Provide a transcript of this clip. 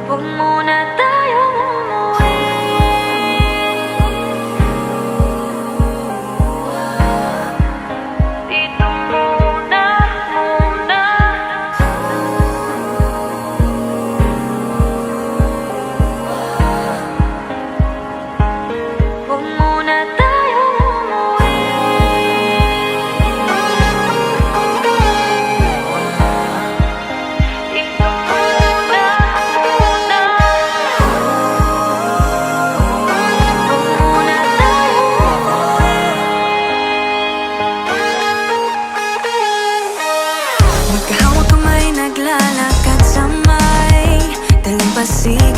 Huwag muna tayong umuwi. Dito muna, muna. Huwag muna tayong umuwi. Dito muna, muna. Huwag muna tayong umuwi. Magkahawak kamay, naglalakad sa may dalang pasilyo.